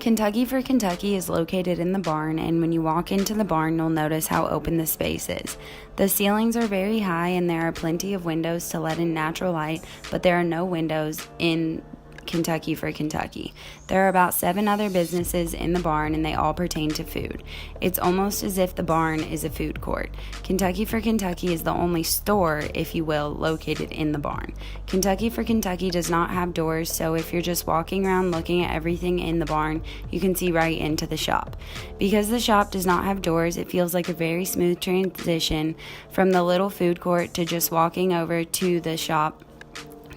Kentucky for Kentucky is located in the barn, and when you walk into the barn, you'll notice how open the space is. The ceilings are very high, and there are plenty of windows to let in natural light, but there are no windows in Kentucky for Kentucky. There are about 7 other businesses in the barn, and they all pertain to food. It's almost as if the barn is a food court. Kentucky for Kentucky is the only store, if you will, located in the barn. Kentucky for Kentucky does not have doors, so if you're just walking around looking at everything in the barn, you can see right into the shop. Because the shop does not have doors, it feels like a very smooth transition from the little food court to just walking over to the shop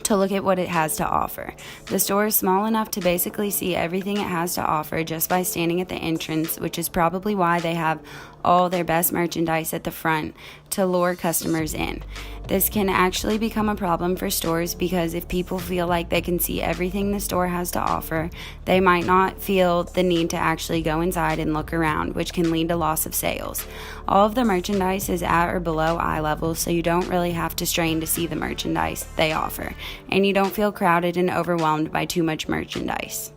to look at what it has to offer. The store is small enough to basically see everything it has to offer just by standing at the entrance, which is probably why they have all their best merchandise at the front to lure customers in. This can actually become a problem for stores because if people feel like they can see everything the store has to offer, they might not feel the need to actually go inside and look around, which can lead to loss of sales. All of the merchandise is at or below eye level, so you don't really have to strain to see the merchandise they offer, and you don't feel crowded and overwhelmed by too much merchandise.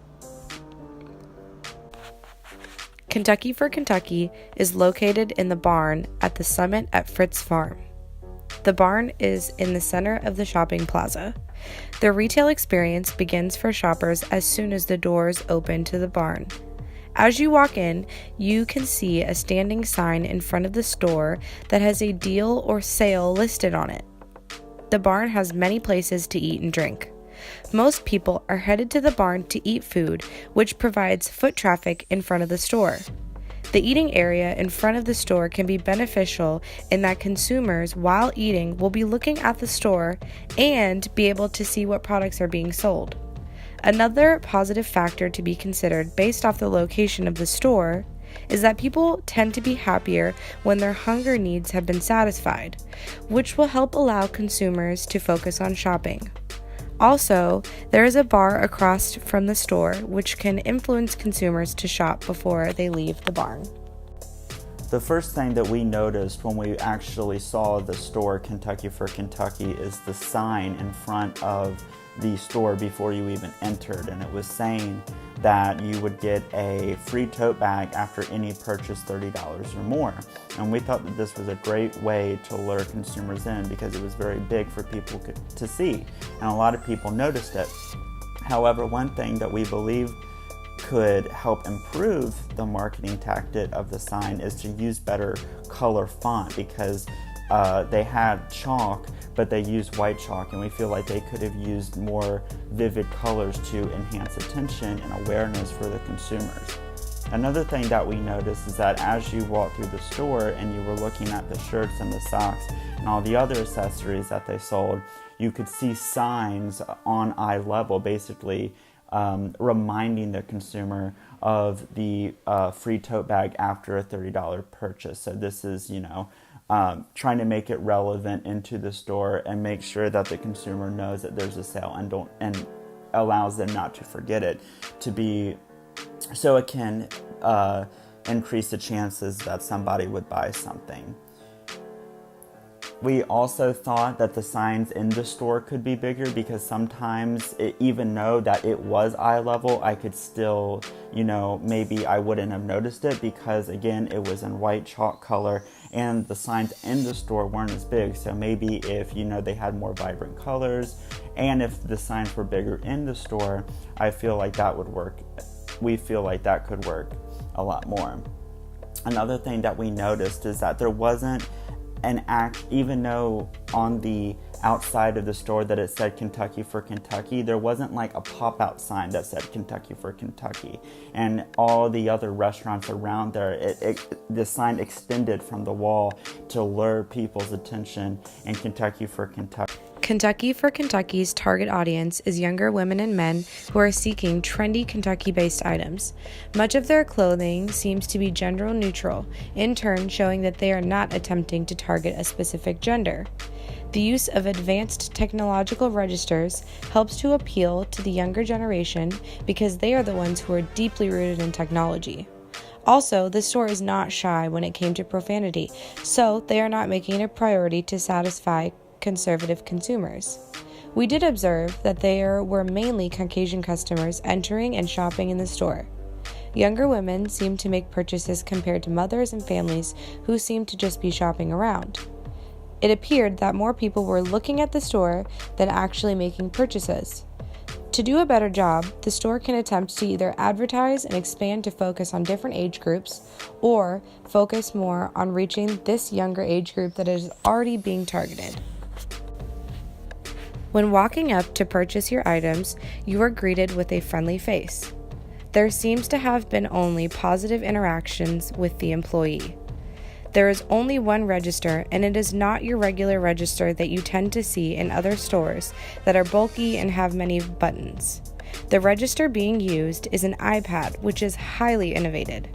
Kentucky for Kentucky is located in the barn at the summit at Fritz Farm. The barn is in the center of the shopping plaza. The retail experience begins for shoppers as soon as the doors open to the barn. As you walk in, you can see a standing sign in front of the store that has a deal or sale listed on it. The barn has many places to eat and drink. Most people are headed to the barn to eat food, which provides foot traffic in front of the store. The eating area in front of the store can be beneficial in that consumers, while eating, will be looking at the store and be able to see what products are being sold. Another positive factor to be considered based off the location of the store is that people tend to be happier when their hunger needs have been satisfied, which will help allow consumers to focus on shopping. Also, there is a bar across from the store which can influence consumers to shop before they leave the barn. The first thing that we noticed when we actually saw the store Kentucky for Kentucky is the sign in front of the store before you even entered, and it was saying that you would get a free tote bag after any purchase $30 or more. And we thought that this was a great way to lure consumers in because it was very big for people to see, and a lot of people noticed it. However, one thing that we believe could help improve the marketing tactic of the sign is to use better color font, because they had chalk, but they used white chalk, and we feel like they could have used more vivid colors to enhance attention and awareness for the consumers. Another thing that we noticed is that as you walked through the store and you were looking at the shirts and the socks and all the other accessories that they sold, you could see signs on eye level basically reminding the consumer of the free tote bag after a $30 purchase. So this is, trying to make it relevant into the store and make sure that the consumer knows that there's a sale and allows them not to forget it, so it can increase the chances that somebody would buy something. We also thought that the signs in the store could be bigger because sometimes, even though that it was eye level, I could still, maybe I wouldn't have noticed it because, again, it was in white chalk color and the signs in the store weren't as big. So maybe if, they had more vibrant colors and if the signs were bigger in the store, I feel like that would work. We feel like that could work a lot more. Another thing that we noticed is that there wasn't even though on the outside of the store that it said Kentucky for Kentucky, there wasn't like a pop-out sign that said Kentucky for Kentucky. And all the other restaurants around there, the sign extended from the wall to lure people's attention in Kentucky for Kentucky. Kentucky for Kentucky's target audience is younger women and men who are seeking trendy Kentucky-based items. Much of their clothing seems to be gender neutral, in turn showing that they are not attempting to target a specific gender. The use of advanced technological registers helps to appeal to the younger generation because they are the ones who are deeply rooted in technology. Also, the store is not shy when it came to profanity, so they are not making it a priority to satisfy conservative consumers. We did observe that there were mainly Caucasian customers entering and shopping in the store. Younger women seem to make purchases compared to mothers and families who seem to just be shopping around. It appeared that more people were looking at the store than actually making purchases. To do a better job, the store can attempt to either advertise and expand to focus on different age groups, or focus more on reaching this younger age group that is already being targeted. When walking up to purchase your items, you are greeted with a friendly face. There seems to have been only positive interactions with the employee. There is only one register, and it is not your regular register that you tend to see in other stores that are bulky and have many buttons. The register being used is an iPad, which is highly innovated.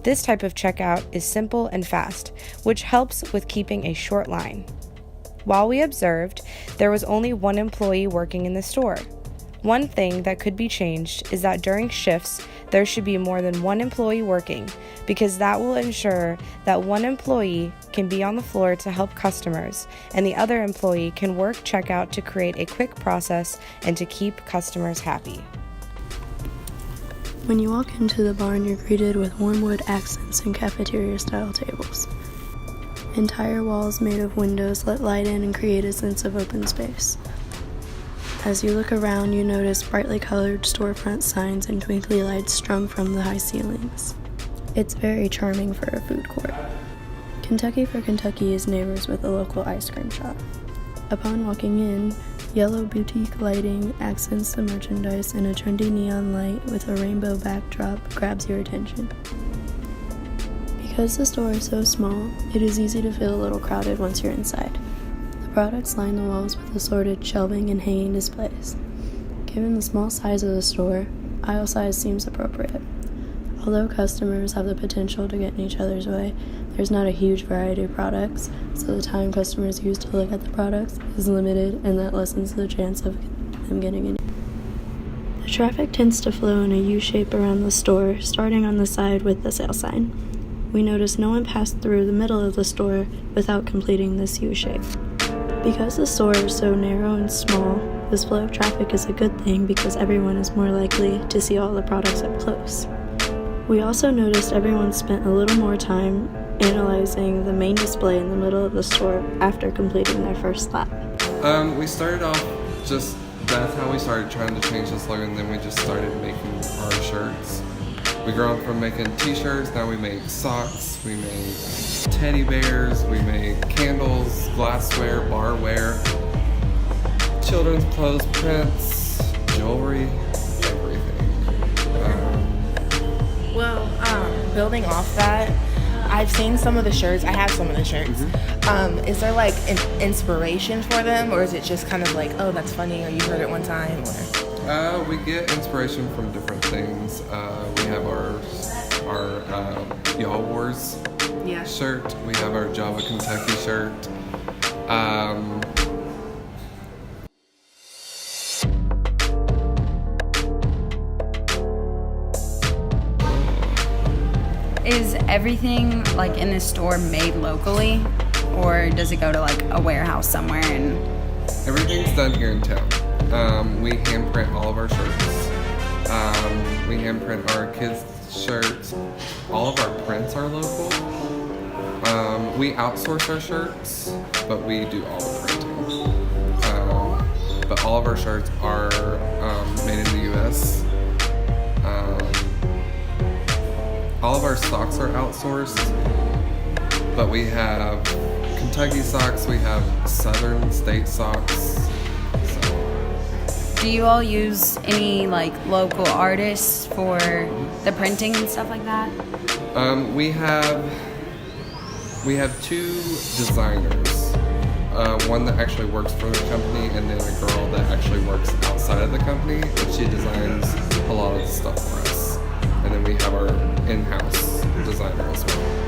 This type of checkout is simple and fast, which helps with keeping a short line. While we observed, there was only one employee working in the store. One thing that could be changed is that during shifts, there should be more than one employee working, because that will ensure that one employee can be on the floor to help customers, and the other employee can work checkout to create a quick process and to keep customers happy. When you walk into the barn, you're greeted with warm wood accents and cafeteria-style tables. Entire walls made of windows let light in and create a sense of open space. As you look around, you notice brightly colored storefront signs and twinkly lights strung from the high ceilings. It's very charming for a food court. Kentucky for Kentucky is neighbors with a local ice cream shop. Upon walking in, yellow boutique lighting accents the merchandise, and a trendy neon light with a rainbow backdrop grabs your attention. Because the store is so small, it is easy to feel a little crowded once you're inside. The products line the walls with assorted shelving and hanging displays. Given the small size of the store, aisle size seems appropriate. Although customers have the potential to get in each other's way, there's not a huge variety of products, so the time customers use to look at the products is limited, and that lessens the chance of them getting in. The traffic tends to flow in a U shape around the store, starting on the side with the sale sign. We noticed no one passed through the middle of the store without completing this U shape. Because the store is so narrow and small, this flow of traffic is a good thing because everyone is more likely to see all the products up close. We also noticed everyone spent a little more time analyzing the main display in the middle of the store after completing their first lap. We started off that's how we started trying to change the slogan, then we just started making our shirts. We grew up from making t-shirts, now we make socks, we make teddy bears, we make candles, glassware, barware, children's clothes, prints, jewelry, everything. Building off that, I've seen some of the shirts. I have some of the shirts. Is there like an inspiration for them, or is it just kind of like, oh, that's funny, or you heard it one time, or? We get inspiration from different things. We have our Y'all Wars shirt. We have our Java Kentucky shirt. Is everything like in the store made locally, or does it go to like a warehouse somewhere? And Everything's done here in town. We hand print all of our shirts. We hand print our kids' shirts. All of our prints are local. We outsource our shirts, but we do all the printing. But all of our shirts are made in the U.S. All of our socks are outsourced, but we have Kentucky socks, we have Southern State socks. do you all use any like local artists for the printing and stuff like that? We have two designers. One that actually works for the company, and then a girl that actually works outside of the company, and she designs a lot of the stuff for us. And then we have our in-house designer as well.